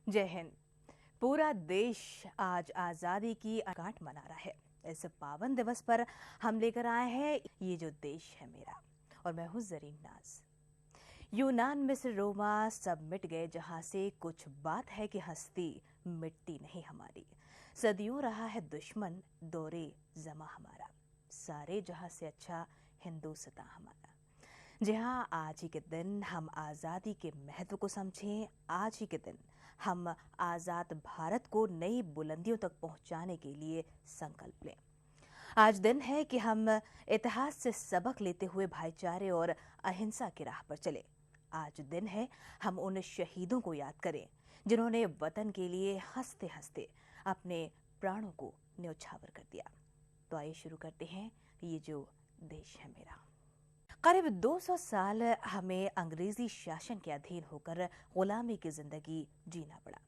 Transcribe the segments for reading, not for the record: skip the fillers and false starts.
जय हिंद। पूरा देश आज आजादी की गांठ मना रहा है। इस पावन दिवस पर हम लेकर आए हैं ये जो देश है मेरा, और मैं हूं जरीन नाज। यूनान मिस्र रोमा सब मिट गए जहां से, कुछ बात है कि हस्ती मिटती नहीं हमारी। सदियों रहा है दुश्मन दौरे जमा हमारा, सारे जहां से अच्छा हिंदुस्तान हमारा। जी हाँ, आज ही के दिन हम आज़ादी के महत्व को समझें। आज ही के दिन हम आज़ाद भारत को नई बुलंदियों तक पहुंचाने के लिए संकल्प लें। आज दिन है कि हम इतिहास से सबक लेते हुए भाईचारे और अहिंसा की राह पर चले। आज दिन है हम उन शहीदों को याद करें जिन्होंने वतन के लिए हंसते हंसते अपने प्राणों को न्यौछावर कर दिया। तो आइए शुरू करते हैं ये जो देश है मेरा। करीब 200 साल हमें अंग्रेजी शासन के अधीन होकर गुलामी की जिंदगी जीना पड़ा।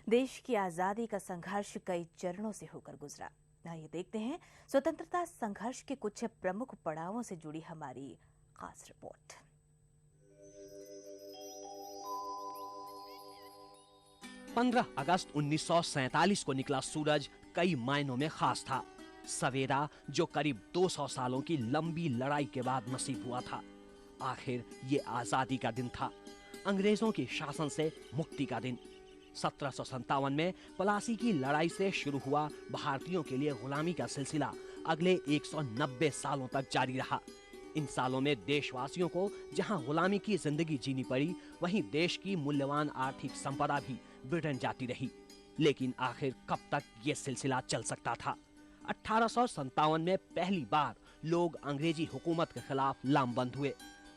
देश की आजादी का संघर्ष कई चरणों से होकर गुजरा। आइए देखते हैं स्वतंत्रता संघर्ष के कुछ प्रमुख पड़ावों से जुड़ी हमारी खास रिपोर्ट। पंद्रह अगस्त 1947 को निकला सूरज कई मायनों में खास था। सवेरा जो करीब 200 सालों की लंबी लड़ाई के बाद नसीब हुआ था। आखिर ये आजादी का दिन था, अंग्रेजों के शासन से मुक्ति का दिन। 1757 में पलासी की लड़ाई से शुरू हुआ भारतीयों के लिए गुलामी का सिलसिला अगले 190 सालों तक जारी रहा। इन सालों में देशवासियों को जहां गुलामी की जिंदगी जीनी पड़ी, वहीं देश की मूल्यवान आर्थिक संपदा भी ब्रिटेन जाती रही। लेकिन आखिर कब तक ये सिलसिला चल सकता था? 1857 में पहली बार लोग अंग्रेजी हुकूमत के खिलाफ लामबंद हुए।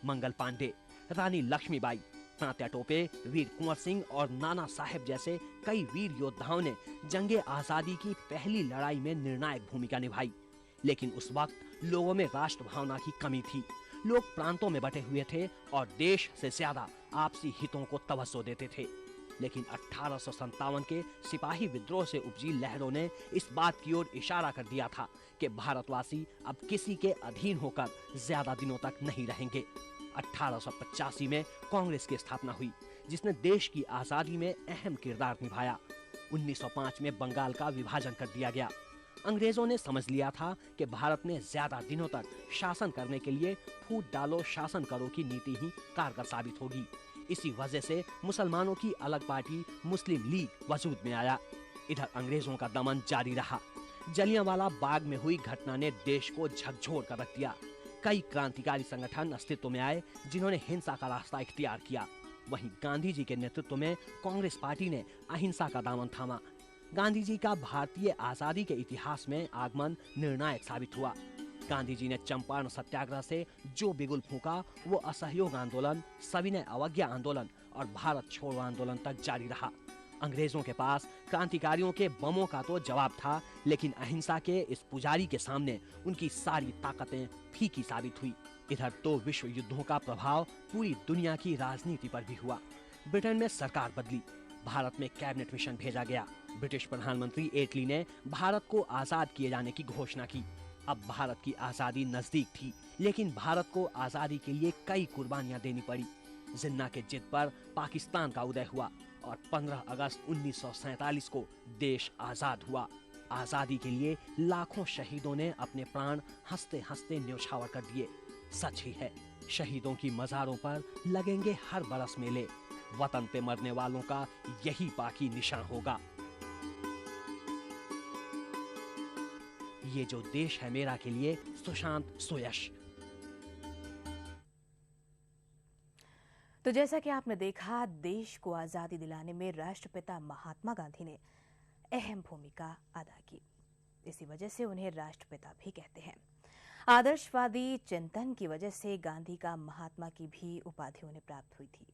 मंगल पांडे, रानी लक्ष्मीबाई, तात्या टोपे, वीर कुंवर सिंह और नाना साहेब जैसे कई वीर योद्धाओं ने जंगे आजादी की पहली लड़ाई में निर्णायक भूमिका निभाई। लेकिन उस वक्त लोगों में राष्ट्र भावना की कमी थी। लोग प्रांतों में बटे हुए थे और देश से ज्यादा आपसी हितों को तवज्जो देते थे। लेकिन 1857 के सिपाही विद्रोह से उपजी लहरों ने इस बात की ओर इशारा कर दिया था कि भारतवासी अब किसी के अधीन होकर ज्यादा दिनों तक नहीं रहेंगे। 1885 में कांग्रेस की स्थापना हुई, जिसने देश की आजादी में अहम किरदार निभाया। 1905 में बंगाल का विभाजन कर दिया गया। अंग्रेजों ने समझ लिया था कि भारत में ज्यादा दिनों तक शासन करने के लिए फूट डालो शासन करो की नीति ही कारगर साबित होगी। इसी वजह से मुसलमानों की अलग पार्टी मुस्लिम लीग वजूद में आया। इधर अंग्रेजों का दमन जारी रहा। जलियांवाला बाग में हुई घटना ने देश को झकझोर कर रख दिया। कई क्रांतिकारी संगठन अस्तित्व में आए जिन्होंने हिंसा का रास्ता इख्तियार किया। वहीं गांधी जी के नेतृत्व में कांग्रेस पार्टी ने अहिंसा का दामन थामा। गांधी जी का भारतीय आजादी के इतिहास में आगमन निर्णायक साबित हुआ। गांधी जी ने चंपारण सत्याग्रह से जो बिगुल फूंका, वो असहयोग आंदोलन, सविनय अवज्ञा आंदोलन और भारत छोड़ो आंदोलन तक जारी रहा। अंग्रेजों के पास क्रांतिकारियों के बमों का तो जवाब था, लेकिन अहिंसा के इस पुजारी के सामने उनकी सारी ताकतें फीकी साबित हुई। इधर 2 विश्व युद्धों का प्रभाव पूरी दुनिया की राजनीति पर भी हुआ। ब्रिटेन में सरकार बदली, भारत में कैबिनेट मिशन भेजा गया। ब्रिटिश प्रधानमंत्री एटली ने भारत को आजाद किए जाने की घोषणा की। अब भारत की आजादी नजदीक थी, लेकिन भारत को आजादी के लिए कई कुर्बानियां देनी पड़ी। जिन्ना के जिद पर पाकिस्तान का उदय हुआ और 15 अगस्त 1947 को देश आजाद हुआ। आजादी के लिए लाखों शहीदों ने अपने प्राण हंसते हंसते न्यौछावर कर दिए। सच ही है, शहीदों की मजारों पर लगेंगे हर बरस मेले। वतन पे मरने वालों का यही बाकी निशान होगा। ये जो देश है मेरा के लिए सुशांत सुयश। तो जैसा कि आपने देखा, देश को आजादी दिलाने में राष्ट्रपिता महात्मा गांधी ने अहम भूमिका अदा की। इसी वजह से उन्हें राष्ट्रपिता भी कहते हैं। आदर्शवादी चिंतन की वजह से गांधी का महात्मा की भी उपाधि उन्हें प्राप्त हुई थी।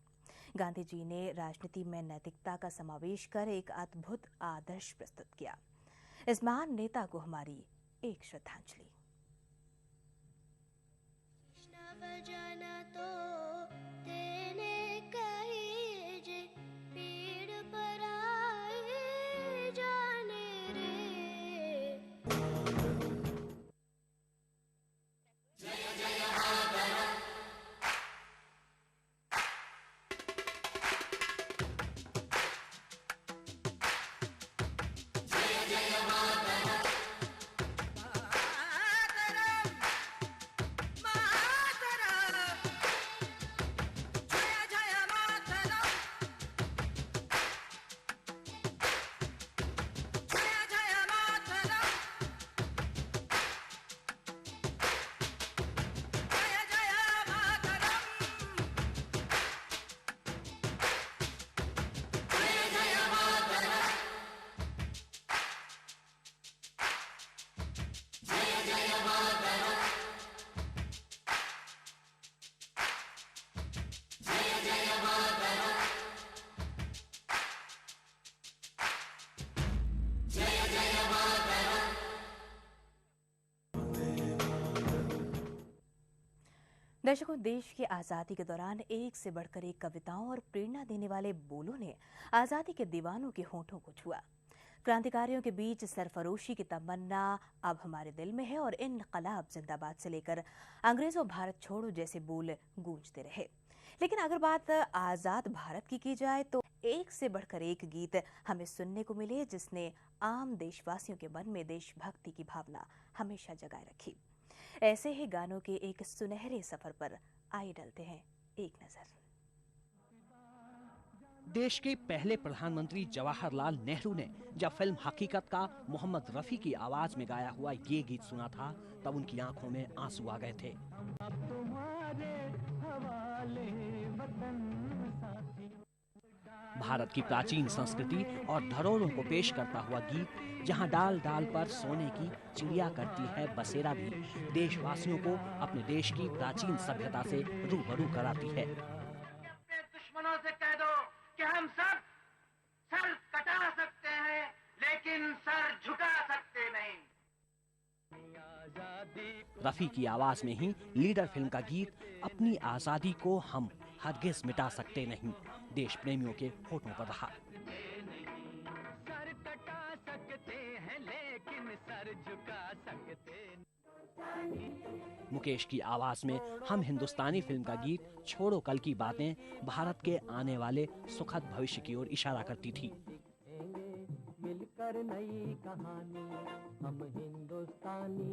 गांधी जी ने राजनीति में नैतिकता का समावेश कर एक अद्भुत आदर्श प्रस्तुत किया। इस महान नेता को हमारी एक श्रद्धांजलि। दर्शकों, देश की आज़ादी के दौरान एक से बढ़कर एक कविताओं और प्रेरणा देने वाले बोलों ने आज़ादी के दीवानों के होठों को छुआ। क्रांतिकारियों के बीच सरफरोशी की तमन्ना अब हमारे दिल में है और इनकलाब जिंदाबाद से लेकर अंग्रेजों भारत छोड़ो जैसे बोल गूंजते रहे। लेकिन अगर बात आज़ाद भारत की जाए तो एक से बढ़कर एक गीत हमें सुनने को मिले जिसने आम देशवासियों के मन में देशभक्ति की भावना हमेशा जगाए रखी। ऐसे ही गानों के एक सुनहरे सफर पर आइए डलते हैं एक नजर। देश के पहले प्रधानमंत्री जवाहरलाल नेहरू ने जब फिल्म हकीकत का मोहम्मद रफी की आवाज में गाया हुआ ये गीत सुना था, तब उनकी आंखों में आंसू आ गए थे। भारत की प्राचीन संस्कृति और धरोहरों को पेश करता हुआ गीत, जहां डाल डाल पर सोने की चिड़िया करती है बसेरा, भी देशवासियों को अपने देश की प्राचीन सभ्यता से रूबरू कराती है। अपने दुश्मनों से कह दो कि हम सब सर कटा सकते हैं लेकिन सर झुका सकते नहीं। रफी की आवाज में ही लीडर फिल्म का गीत अपनी आजादी को हम हरगिज मिटा सकते नहीं देश प्रेमियों के होठों पर रहा। सर कटा सकते हैं लेकिन सर झुका सकते नहीं। मुकेश की आवाज में हम हिंदुस्तानी फिल्म का गीत छोड़ो कल की बातें भारत के आने वाले सुखद भविष्य की ओर इशारा करती थी। मिलकर नई कहानी हम हिंदुस्तानी।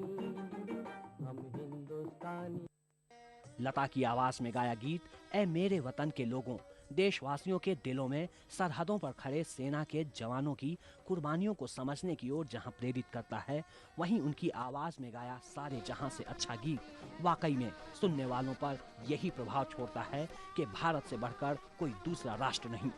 लता की आवाज में गाया गीत ऐ मेरे वतन के लोगों देशवासियों के दिलों में सरहदों पर खड़े सेना के जवानों की कुर्बानियों को समझने की ओर जहां प्रेरित करता है, वहीं उनकी आवाज में गाया सारे जहां से अच्छा गीत वाकई में सुनने वालों पर यही प्रभाव छोड़ता है कि भारत से बढ़कर कोई दूसरा राष्ट्र नहीं।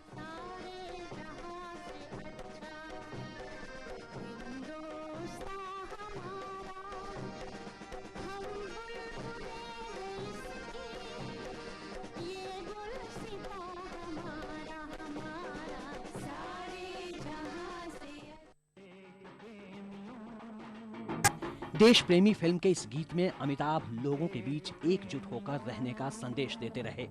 देश प्रेमी फिल्म के इस गीत में अमिताभ लोगों के बीच एकजुट होकर रहने का संदेश देते रहे।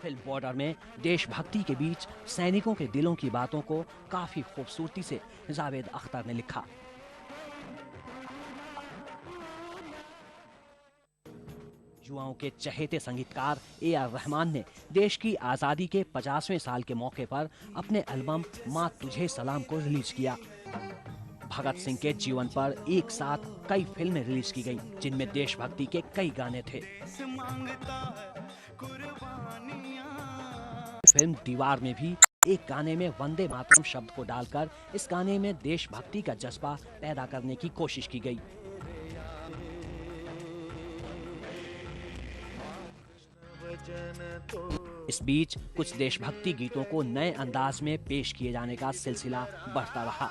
फिल्म बॉर्डर में देशभक्ति के बीच सैनिकों के दिलों की बातों को काफी खूबसूरती से जावेद अख्तर ने लिखा। युवाओं के चहेते संगीतकार ए.आर. रहमान ने देश की आजादी के 50वें साल के मौके पर अपने एल्बम माँ तुझे सलाम को रिलीज किया। भगत सिंह के जीवन पर एक साथ कई फिल्में रिलीज की गईं, जिनमें देशभक्ति के कई गाने थे। फिल्म दीवार में भी एक गाने में वंदे मातरम शब्द को डालकर इस गाने में देशभक्ति का जज्बा पैदा करने की कोशिश की गई। इस बीच कुछ देशभक्ति गीतों को नए अंदाज में पेश किए जाने का सिलसिला बढ़ता रहा।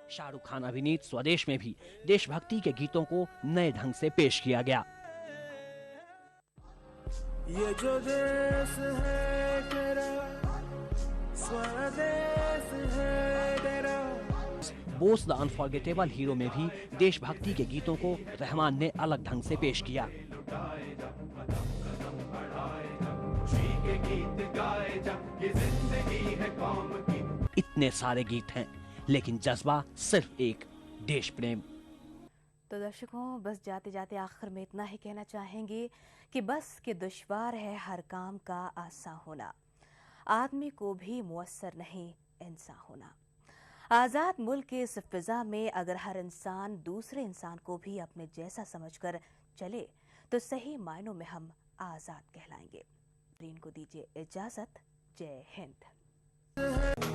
शाहरुख खान अभिनीत स्वदेश में भी देशभक्ति के गीतों को नए ढंग से पेश किया गया। ये जो देश है तेरा स्वदेश है तेरा। बोस द अनफॉरगेटेबल हीरो में भी देशभक्ति के गीतों को रहमान ने अलग ढंग से पेश किया। इतने सारे गीत हैं, लेकिन जज्बा सिर्फ एक, देश प्रेम। तो दर्शकों, बस जाते जाते आखिर में इतना ही कहना चाहेंगे कि बस कि दुश्वार है हर काम का आसान होना, आदमी को भी मुयस्सर नहीं इंसान होना। आज़ाद मुल्क के इस फिजा में अगर हर इंसान दूसरे इंसान को भी अपने जैसा समझकर चले तो सही मायनों में हम आज़ाद कहलाएंगे। इनको दीजिए इजाज़त। जय हिंद।